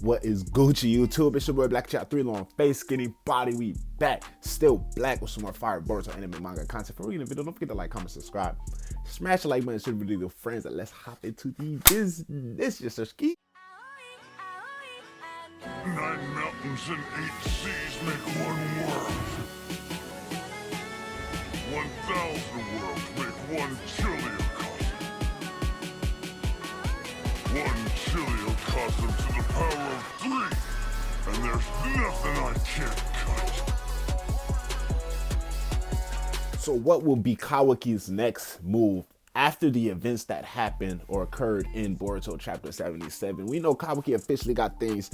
What is Gucci YouTube? It's your boy Black Chat 3 long face, skinny body. We back, still black with some more fire Boruto anime manga content. For reading the video, don't forget to like, comment, subscribe. Smash the like button, share the video with your friends, and let's hop into the business. Just search key. 9 mountains and 8 seas make one world. 1,000 worlds make one chiliocosm. 1 chiliocosm to the power of 3, and there's nothing I can't cut. So what will be Kawaki's next move after the events that happened or occurred in Boruto chapter 77? We know Kawaki officially got things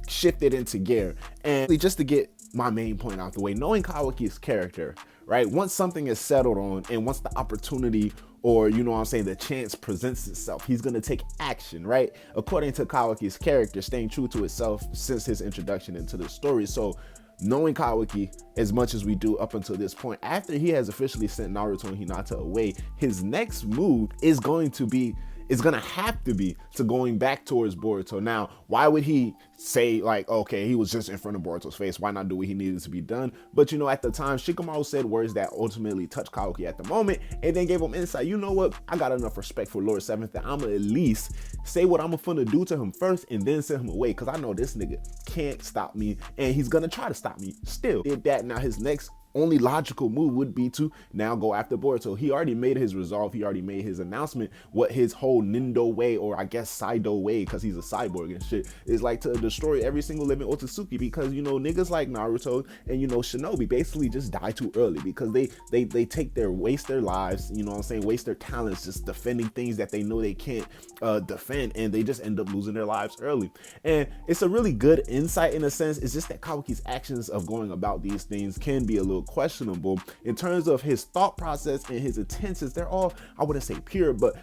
shifted into gear. And just to get my main point out the way, knowing Kawaki's character, right? Once something is settled on and once the opportunity or, you know what I'm saying, the chance presents itself, he's going to take action, right? According to Kawaki's character, staying true to itself since his introduction into the story. So knowing Kawaki as much as we do up until this point, after he has officially sent Naruto and Hinata away, his next move is going to have to be going back towards Boruto. Now, why would he say like, okay, he was just in front of Boruto's face, why not do what he needed to be done? But you know, at the time, Shikamaru said words that ultimately touched Kawaki at the moment, and then gave him insight. You know what? I got enough respect for Lord 7th that I'm gonna at least say what I'm gonna do to him first and then send him away, because I know this nigga can't stop me, and he's gonna try to stop me still. Did that. Now his next only logical move would be to now go after Boruto. He already made his resolve. He already made his announcement. What his whole Nindo way, or I guess Saido way, because he's a cyborg and shit, is like to destroy every single living Otsutsuki, because, you know, niggas like Naruto and, you know, Shinobi basically just die too early because they waste their lives, you know what I'm saying, waste their talents just defending things that they know they can't defend, and they just end up losing their lives early. And it's a really good insight in a sense. It's just that Kawaki's actions of going about these things can be a little questionable in terms of his thought process and his intentions. They're all, I wouldn't say pure, but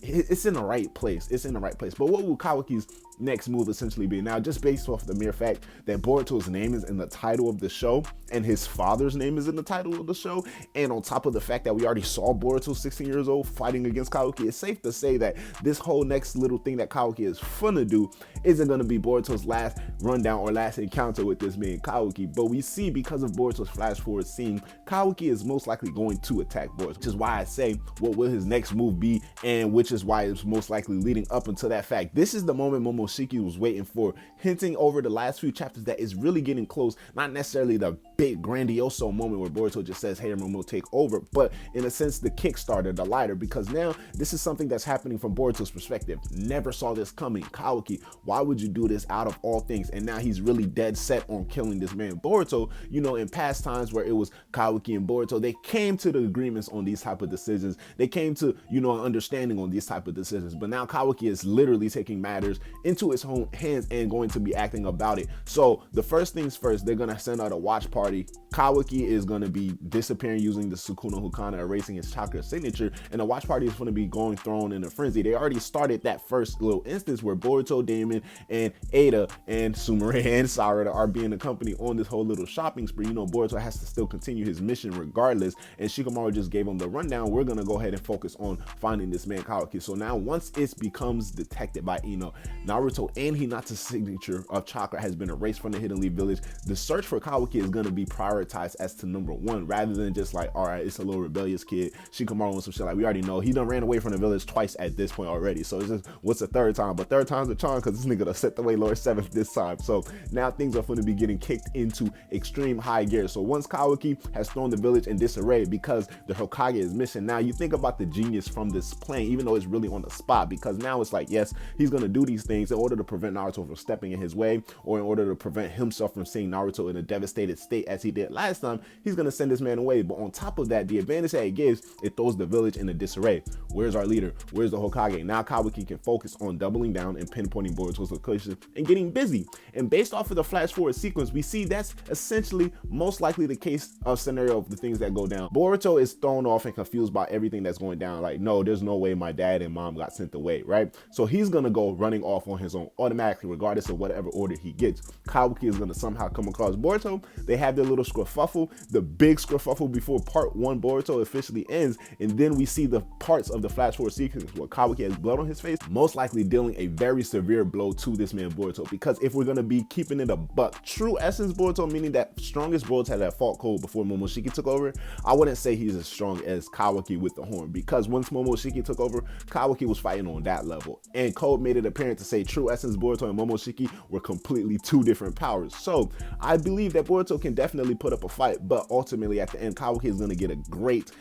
it's in the right place. It's in the right place. But what will Kawaki's next move essentially be? Now, just based off the mere fact that Boruto's name is in the title of the show and his father's name is in the title of the show, and on top of the fact that we already saw Boruto 16 years old fighting against Kawaki, it's safe to say that this whole next little thing that Kawaki is finna do isn't gonna be Boruto's last rundown or last encounter with this man Kawaki. But we see, because of Boruto's flash forward scene, Kawaki is most likely going to attack Boruto, which is why I say what will his next move be, and which is why it's most likely leading up until that fact. This is the moment Momoshiki was waiting for, hinting over the last few chapters that is really getting close. Not necessarily the big grandioso moment where Boruto just says, hey, Momo, take over, but in a sense the Kickstarter, the lighter, because now this is something that's happening from Boruto's perspective. Never saw this coming. Kawaki, why would you do this out of all things? And now he's really dead set on killing this man Boruto. You know, in past times where it was Kawaki and Boruto, they came to the agreements on these type of decisions. They came to, you know, an understanding on these type of decisions. But now Kawaki is literally taking matters into his own hands and going to be acting about it. So the first things first, they're gonna send out a watch party. Kawaki is gonna be disappearing using the Sukuna Hukana, erasing his chakra signature, and the watch party is gonna be going thrown in a frenzy. They already started that first little instance where Boruto, Damon, and Ada, and Sumire, and Sarada are being accompanied on this whole little shopping spree. You know, Boruto has to still continue his mission regardless, and Shikamaru just gave him the rundown. We're gonna go ahead and focus on finding this man Kawaki. So now, once it becomes detected by Ino, Naruto and Hinata's signature of chakra has been erased from the Hidden Leaf Village, the search for Kawaki is going to be prioritized as to number one, rather than just like, all right, it's a little rebellious kid, Shikamaru and some shit. Like, we already know he done ran away from the village twice at this point already, so it's just, what's the third time? But third time's the charm, because this nigga done set the way Lord 7th this time. So now things are going to be getting kicked into extreme high gear. So once Kawaki has thrown the village in disarray because the Hokage is missing, now you think about the genius from this plan, even though it's really on the spot, because now it's like, yes, he's going to do these things in order to prevent Naruto from stepping in his way, or in order to prevent himself from seeing Naruto in a devastated state as he did last time. He's going to send this man away. But on top of that, the advantage that it gives, it throws the village in a disarray. Where's our leader? Where's the Hokage? Now Kawaki can focus on doubling down and pinpointing Boruto's location and getting busy. And based off of the flash forward sequence, we see that's essentially most likely the case of scenario of the things that go down. Boruto is thrown off and confused by everything that's going down. Like, no, there's no way my dad and mom got sent away, right? So he's gonna go running off on his own automatically, regardless of whatever order he gets. Kawaki is going to somehow come across Boruto. They have their little scruffle, the big scruffle before part 1 Boruto officially ends, and then we see the parts of the flash forward sequence where Kawaki has blood on his face, most likely dealing a very severe blow to this man Boruto. Because if we're going to be keeping it a buck, true essence Boruto, meaning that strongest Boruto had that fault code before Momoshiki took over, I wouldn't say he's as strong as Kawaki with the horn, because once Momoshiki took over, Kawaki was fighting on that level, and Code made it apparent to say true essence Boruto and Momoshiki were completely 2 different powers. So I believe that Boruto can definitely put up a fight, but ultimately at the end, Kawaki is going to get a great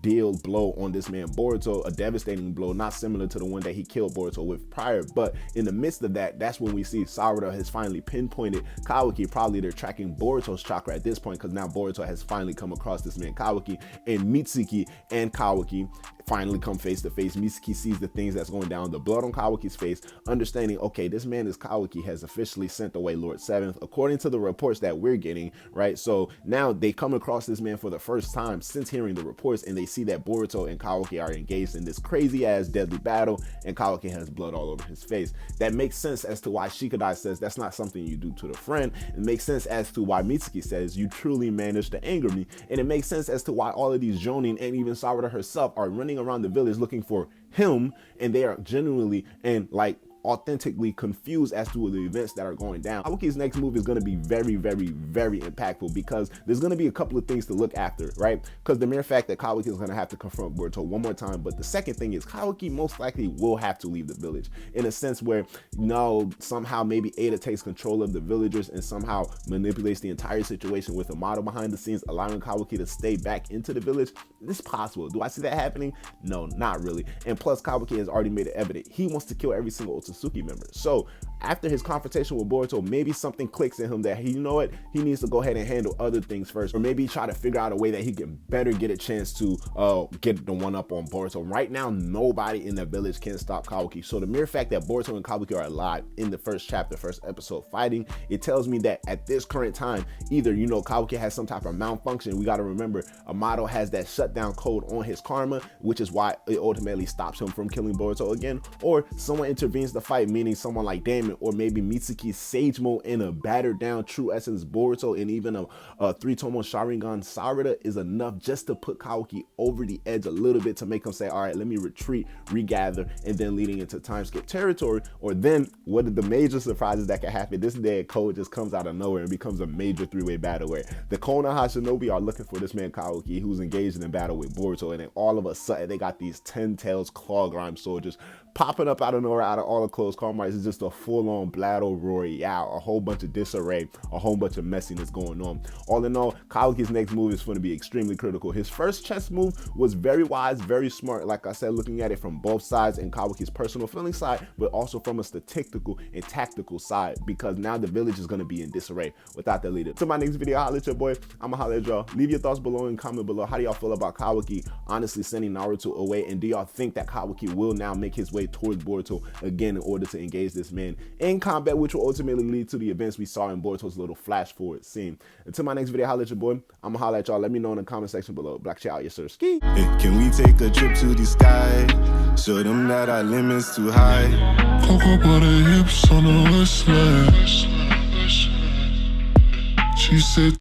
deal blow on this man Boruto, a devastating blow, not similar to the one that he killed Boruto with prior. But in the midst of that, that's when we see Sarada has finally pinpointed Kawaki. Probably they're tracking Boruto's chakra at this point, because now Boruto has finally come across this man Kawaki, and Mitsuki and Kawaki finally come face to face. Mitsuki sees the things that's going down, the blood on Kawaki's face, understanding, okay, this man is Kawaki, has officially sent away Lord Seventh, according to the reports that we're getting, right? So now they come across this man for the first time since hearing the reports, and they see that Boruto and Kawaki are engaged in this crazy ass deadly battle, and Kawaki has blood all over his face. That makes sense as to why Shikadai says that's not something you do to the friend. It makes sense as to why Mitsuki says you truly managed to anger me, and it makes sense as to why all of these Jonin and even Sarada herself are running around the village looking for him, and they are genuinely and like authentically confused as to the events that are going down. Kawaki's next move is going to be very impactful, because there's going to be a couple of things to look after, right? Because the mere fact that Kawaki is going to have to confront Boruto one more time, but the second thing is Kawaki most likely will have to leave the village, in a sense where, no, somehow maybe Ada takes control of the villagers and somehow manipulates the entire situation with a model behind the scenes, allowing Kawaki to stay back into the village. This is possible. Do I see that happening? No, not really. And plus, Kawaki has already made it evident he wants to kill every single Otsutsuki member. So after his confrontation with Boruto, maybe something clicks in him that he, you know what, he needs to go ahead and handle other things first, or maybe try to figure out a way that he can better get a chance to get the one up on Boruto. Right now, nobody in the village can stop Kawaki. So the mere fact that Boruto and Kawaki are alive in the first chapter, first episode fighting, it tells me that at this current time, either, you know, Kawaki has some type of malfunction. We got to remember, Amato has that shutdown code on his karma, which is why it ultimately stops him from killing Boruto again, or someone intervenes to fight, meaning someone like Damon, or maybe Mitsuki's Sage Mode in a battered down True Essence Boruto, and even a 3-Tomo Sharingan Sarada is enough just to put Kawaki over the edge a little bit, to make him say, all right, let me retreat, regather, and then leading into time skip territory. Or then what are the major surprises that can happen? This day code just comes out of nowhere and becomes a major 3-way battle where the Konoha Shinobi are looking for this man Kawaki, who's engaged in a battle with Boruto, and then all of a sudden they got these 10 tails claw grime soldiers popping up out of nowhere, out of all the close comrades. It's just a full-on battle royale, a whole bunch of disarray, a whole bunch of messiness going on. All in all, Kawaki's next move is going to be extremely critical. His first chess move was very wise, very smart, like I said, looking at it from both sides, and Kawaki's personal feeling side, but also from a statistical and tactical side, because now the village is going to be in disarray without the leader. To my next video, holla at your boy. I'ma holla at y'all. Leave your thoughts below and comment below. How do y'all feel about Kawaki honestly sending Naruto away, and do y'all think that Kawaki will now make his way towards Boruto again in order to engage this man in combat, which will ultimately lead to the events we saw in Boruto's little flash forward scene? Until my next video, holla at your boy. I'ma holla at y'all. Let me know in the comment section below. Black Child, yes sir. Ski. Hey, can we take a trip to the sky? Show them that our limit's too high. Cocoa butter hips on the west side. She said